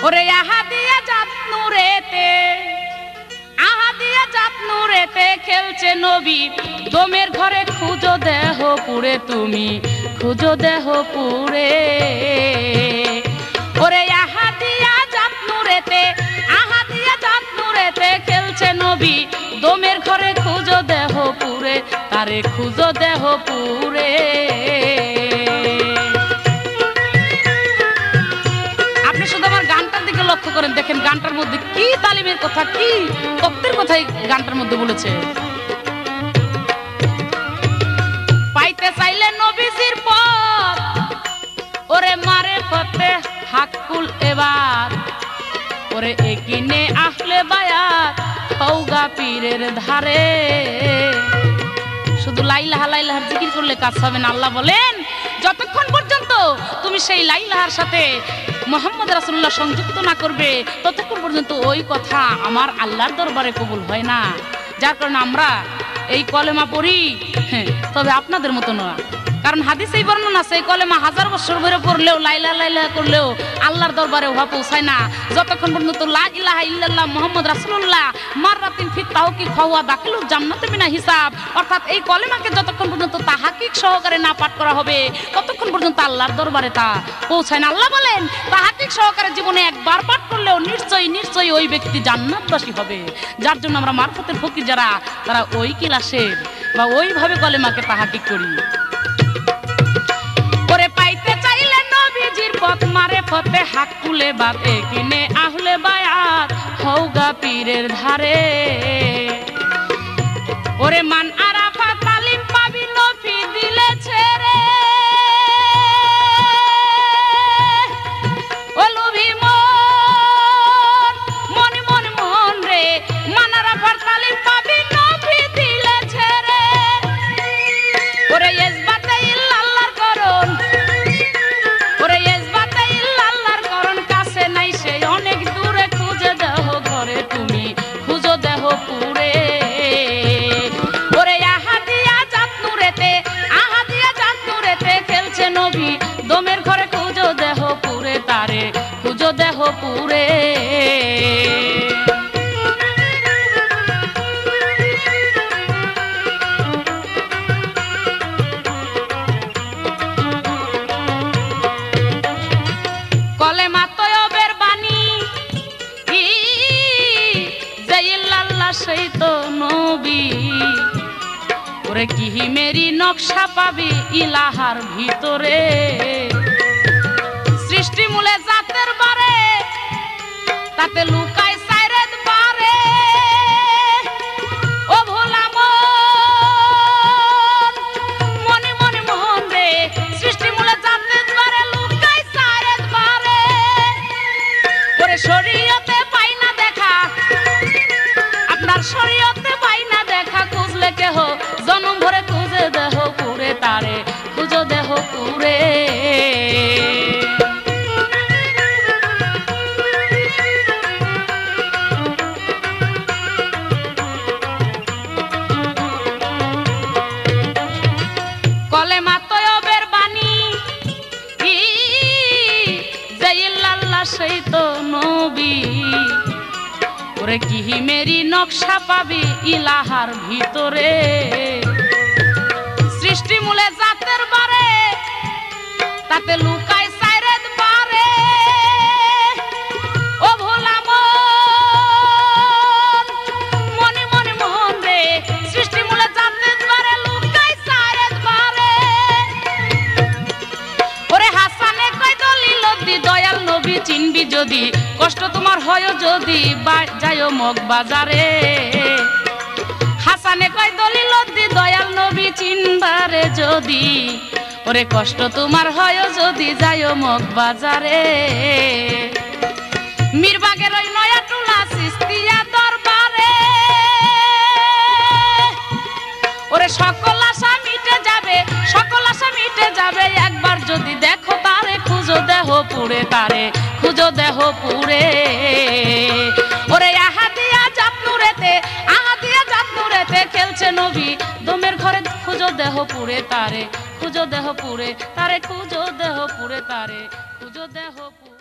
ওরে আহা দিয়া জাত নূরেতে খেলছে নবী দমের ঘরে খুঁজো দেহ পুরে তুমি খুঁজো দেহ পুরে ওরে আহা দিয়া জাত নূরেতে খেলছে নবী দমের ঘরে খুঁজো দেহ পুরে তারে খুঁজো দেহ পুরে আপনি শুধু আমার গানটার দিকে লক্ষ্য করেন দেখেন গানটার মধ্যে কি তালিমের কথা কি তত্ত্বের কথাই গানটার মধ্যে বলেছে পাইতে চাইলে নবীজির পথ ওরে মারে ফতে হাক্কুল এবার ওরে একিনে আহলে বায়াত হৌগা পীরের ধারে শুধু লাইলাহার জিকির করলে কাজ হবে না আল্লাহ বলেন যতক্ষণ পর্যন্ত তুমি সেই লাইলাহার সাথে মুহাম্মদ রাসূলুল্লাহ সংযুক্ত না করবে ততক্ষণ পর্যন্ত ওই কথা আমার আল্লাহর দরবারে কবুল হয় না যার কারণে আমরা এই কলেমা পড়ি তবে আপনাদের মতো না কারণ হাদিসেই বর্ণনা আছে কলেমা 1000 বছর ধরে পড়লেও লাইলা করলেও আল্লাহর দরবারে ওহা পৌঁছায় না যতক্ষণ পর্যন্ত লা ইলাহা ইল্লাল্লাহ মুহাম্মদ রাসূলুল্লাহ মাররাতিন ফি তাওকি খাওয়া দাখিলুল জান্নাতে বিনা হিসাব অর্থাৎ এই কলেমাকে যতক্ষণ পর্যন্ত তাহাকিক সহকারে না পাঠ করা হবে ততক্ষণ পর্যন্ত আল্লাহর দরবারে তা পৌঁছায় না আল্লাহ বলেন তাহাকিক সহকারে জীবনে একবার পাঠ করলেও নিশ্চয়ই ওই ব্যক্তি জান্নাতবাসী হবে যার জন্য আমরা মারফতের ফকির যারা তারা ওই ক্লাসের বা ওইভাবে কলেমাকে তাহাকিক করি ওরে পাইতে চাইলে নবীজির পথ মারে ফতে হাক্কুলে বাতে কিনে আহলে বায়াত হৌগা পীরের ধারে ওরে মান আরাফা তালিম পাবি নফি দিলে ছেড়ে ও লুভি মন রে মান আরাফার তালিম পাবি নফি দিলে ছেড়ে ওরে ইসবাতে ইল্লাল্লাহর করণ ওরে ইসবাতে ইল্লাল্লাহর করণ কাছে নাই সে অনেক দূরে খুঁজে দেহ ঘরে তুমি খুঁজো দেহ পুরে ওরে আহা দিয়া জাত নূরেতে খেলছে নবী দমের ঘরে খুঁজো দেহ পুরে তারে খুঁজো দেহ পুরে কলেমা তয়বের বাণী যে ইল্লাল্লাহ সেই তো নবী ওরে কি মেরি নকশা পাবি ইলাহার ভিতরে সৃষ্টি মূলে জাতের বারে তাতে লুকায় সাইরেদ বারে ও ভোলা মন রে সৃষ্টি মূলে জাতের বারে লুকায় সাইরেদ বারে ওরে শরীয়তে পাই না দেখা আপনার শরীয়তে পাই না দেখা খুঁজলে কেহ জনম ভরে খুঁজে দেহ পুরে তারে খুঁজো দেহ পুরে কলেমা তয়বের বাণী যে ইল্লাল্লাহ সেই তো নবী ওরে কি মেরি নকশা পাবি ইলাহার ভিতরে সৃষ্টি মূলে জাতের বারে তাতে লুকায় সাইরেদ বারে ও ভোলা মন রে সৃষ্টি মূলে জাতের বারে লুকায় সাইরেদ বারে ওরে হাসানে কয় দলিল দি দয়াল নবী চিনবি যদি কষ্ট তোমার হয় যদি যায়ও মগ বাজারে হাসানে কয় দলিল দি দয়াল নবী চিনবারে যদি ওরে কষ্ট তোমার হয় যদি যায়ও মগ বাজারে মিরবাগের ওই নয়া টুলা সিস্তিয়া দরবারে ওরে সকল আশা মিটে যাবে একবার যদি দেখো তারে খুঁজো দেহ পুরে তারে খুঁজো দেহ পুরে ওরে আহা দিয়া জাত নূরেতে খেলছে নবী দমের ঘরে খুঁজো দেহ পুরে তারে খুঁজো দেহ পুরে তারে খুঁজো দেহ পুরে তারে খুঁজো দেহ পুরে।